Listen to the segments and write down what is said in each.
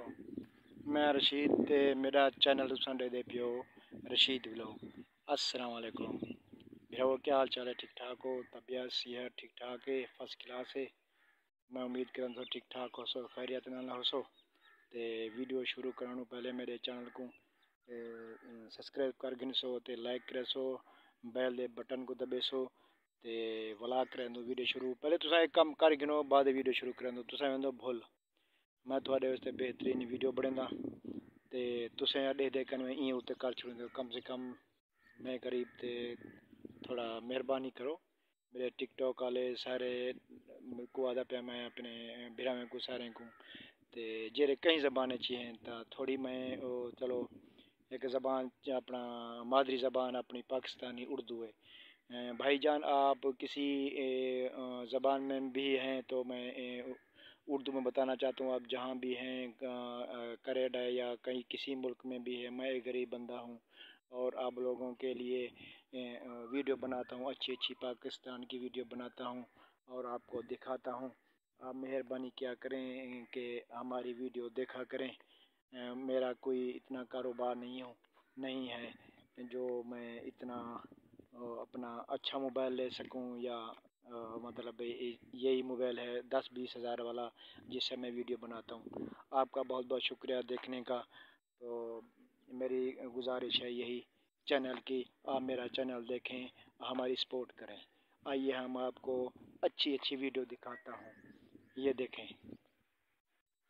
वालेकुम। मैं रशीद ते मेरा चैनल तुसां दे पियो रशीद व्लॉग। अस्सलाम वालेकुम। मेरा वो क्या हाल चाल है? ठीक ठाक हो? तबीयत सेहत ठीक ठाक है? फर्स्ट क्लास है। मैं उम्मीद करन तो ठीक ठाक हो सो, खैरियत नाल हो सो। ते वीडियो शुरू करने पहले मेरे चैनल को सब्सक्राइब कर गिन सो ते लाइक करे सो, बेल दे बटन को दबे सो ते व्लॉग करें दो वीडियो शुरू। पहले तुसा एक कम कर गिनो, बाद वीडियो शुरू करें दो। तुसा वेंदो भुल मैं थोड़े वास्ते बेहतरीन वीडियो बनांदा ते तुसें देख कर मैं इं उत्ते कर छुड़ेंदे। कम से कम मैं करीब ते थोड़ा मेहरबानी करो। मेरे टिकटॉक वाले सारे को आदा पे मैं अपने बिरामे को सारे को ते जेरे कई ज़बानें चाहिए तो थोड़ी मैं चलो एक ज़बान अपना मादरी ज़बान अपनी पाकिस्तानी उर्दू है। भाईजान आप किसी ज़बान में भी हैं तो मैं उर्दू में बताना चाहता हूँ। आप जहाँ भी हैं कनाडा या कहीं किसी मुल्क में भी है, मैं एक गरीब बंदा हूँ और आप लोगों के लिए वीडियो बनाता हूँ, अच्छी अच्छी पाकिस्तान की वीडियो बनाता हूँ और आपको दिखाता हूँ। आप मेहरबानी क्या करें कि हमारी वीडियो देखा करें। मेरा कोई इतना कारोबार नहीं है जो मैं इतना अपना अच्छा मोबाइल ले सकूं या मतलब यही मोबाइल है 10-20 हज़ार वाला जिससे मैं वीडियो बनाता हूँ। आपका बहुत बहुत शुक्रिया देखने का। तो मेरी गुजारिश है यही चैनल की, आप मेरा चैनल देखें, हमारी सपोर्ट करें। आइए हम आपको अच्छी अच्छी वीडियो दिखाता हूँ। ये देखें,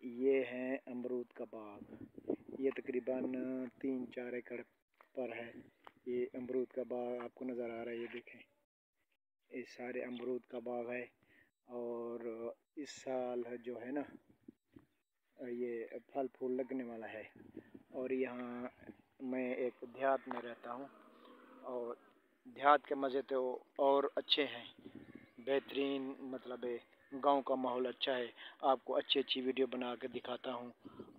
ये है अमरूद का बाग। ये तकरीबन 3-4 एकड़ पर है। ये अमरूद का बाग आपको नज़र आ रहा है। ये देखें, ये सारे अमरूद का बाग है और इस साल जो है ना ये फल फूल लगने वाला है। और यहाँ मैं एक देहात में रहता हूँ और देहात के मज़े तो और अच्छे हैं, बेहतरीन मतलब गांव का माहौल अच्छा है। आपको अच्छी अच्छी वीडियो बना के दिखाता हूँ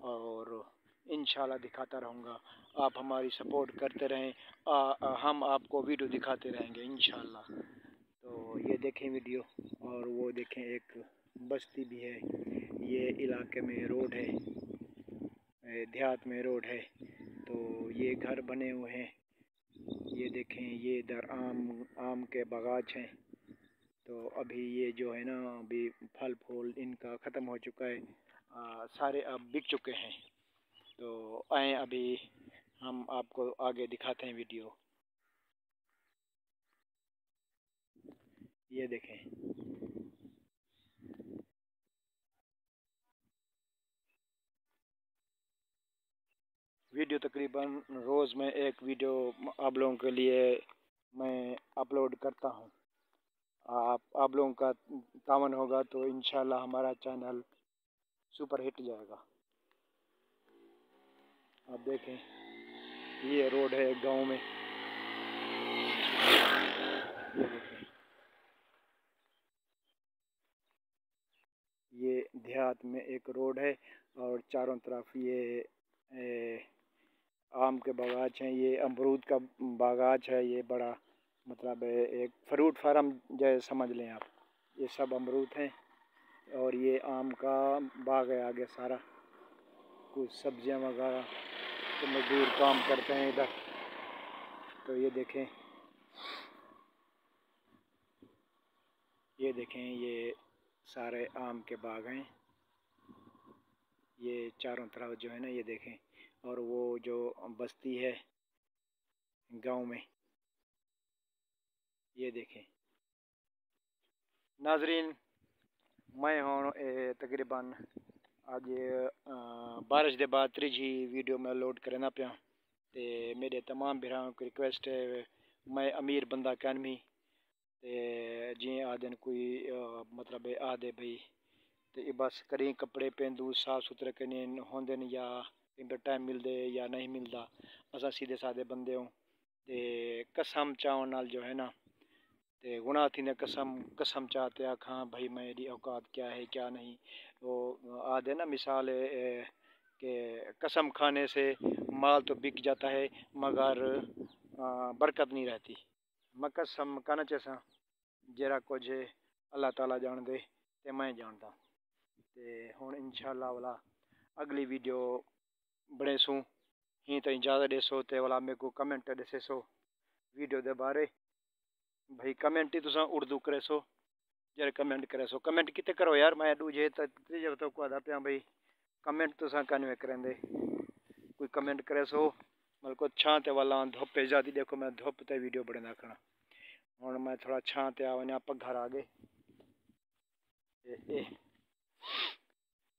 और इंशाल्लाह दिखाता रहूँगा। आप हमारी सपोर्ट करते रहें, हम आपको वीडियो दिखाते रहेंगे इंशाल्लाह। तो ये देखें वीडियो, और वो देखें एक बस्ती भी है। ये इलाके में रोड है, देहात में रोड है, तो ये घर बने हुए हैं। ये देखें, ये इधर आम के बागाच हैं। तो अभी ये जो है ना अभी फल फूल इनका ख़त्म हो चुका है, सारे अब बिक चुके हैं। तो आए अभी हम आपको आगे दिखाते हैं वीडियो। ये देखें, वीडियो तकरीबन रोज़ में एक वीडियो आप लोगों के लिए मैं अपलोड करता हूँ। आप लोगों का तावन होगा तो इंशाल्लाह हमारा चैनल सुपर हिट जाएगा। आप देखें, ये रोड है गांव में। ये देखें, ये देहात में एक रोड है और चारों तरफ ये आम के बागाच हैं। ये अमरूद का बागाच है। ये बड़ा मतलब एक फ्रूट फार्म जैसे समझ लें आप। ये सब अमरूद हैं और ये आम का बाग है आगे सारा। कुछ सब्जियां वगैरह तो मजदूर काम करते हैं इधर। तो ये देखें, ये देखें, ये सारे आम के बाग हैं। ये चारों तरफ जो है ना ये देखें, और वो जो बस्ती है गांव में, ये देखें। नाजरीन, मैं हूँ तकरीबन आज बारिश के बाद तीजी वीडियो में लोड करना पाया। तो मेरे तमाम भरावां को रिक्वेस्ट है, मैं अमीर बंदा कैनमी ते जी आदन कोई मतलब आदे भाई तो बस करें कपड़े पेंदू साफ सुथरे करने होंदे या टाइम मिलते या नहीं मिलता। असा सीधे साधे बंदे हो ते कसम चावन नाल जो है ना ते गुनाह थी ने कसम चाहते आखा भाई मेरी औकात क्या है क्या नहीं। वो आदे ना मिसाल है कि कसम खाने से माल तो बिक जाता है मगर बरकत नहीं रहती। मैं कसम कहना चाहता जरा कुछ अल्लाह ताला जान दे ते मैं जानदा। ते हुण इंशाअल्लाह वाला اگلی ویڈیو بنے سوں ہی تو اجازت دے سو تے والا میرے کو کمنٹ دسے سو ویڈیو دے بارے بھائی کمنٹ ہی تساں اردو کرے سو جڑے کمنٹ کرے سو کمنٹ کتے کرو یار میں دوجے تیجے تو کو آدا پیا بھائی کمنٹ تساں کنوے کریں دے کوئی کمنٹ کرے سو مل کو چھاں تے والا دھوپ زیادہ دیکھو میں دھوپ تے ویڈیو بڑے نہ کھنا ہن میں تھوڑا چھاں تے آونے آپ گھر آ گئے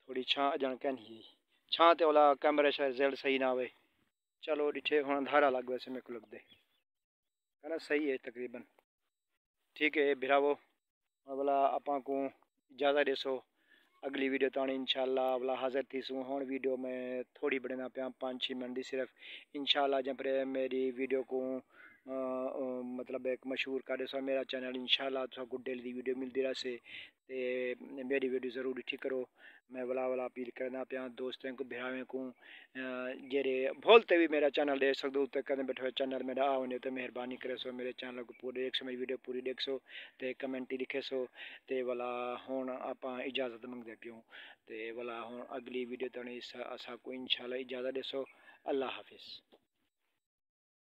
تھوڑی چھاں اجن کہنی چھاں تے والا کیمرے شاید زیل صحیح نہ ہوئے چلو ڈٹھے ہن دھارا لگ ویسے میرے کو لگ دے ہے نا صحیح ہے تقریباً ٹھیک ہے بھراوو والا اپاں کو اجازت دے سو اگلی ویڈیو تانی انشاءاللہ والا حاضر تھی سوں ہون ویڈیو میں تھوڑی بڑھنا پیا 5-6 منٹ دی صرف انشاءاللہ جب میری ویڈیو کو مطلب ایک مشہور کر دے سو میرا چینل انشاءاللہ تو کو ڈیلی دی ویڈیو ملتی رہے تے میری ویڈیو ضرور ٹھیک کرو میں والا اپیل کرنا پیا دوستوں کو بھراویں کو جڑے بھولتے بھی میرا چینل دیکھ سکتے ہو تے کدے بیٹھے چینل میرا آونے تے مہربانی کرے سو میرے چینل کو پورے دیکھ سو میری ویڈیو پوری دیکھ سو تے کمنٹ لکھے سو تے والا ہن آپاں اجازت منگدے پیوں تے والا ہن اگلی ویڈیو تانی اسا کو انشاءاللہ اجازت دے سو اللہ حافظ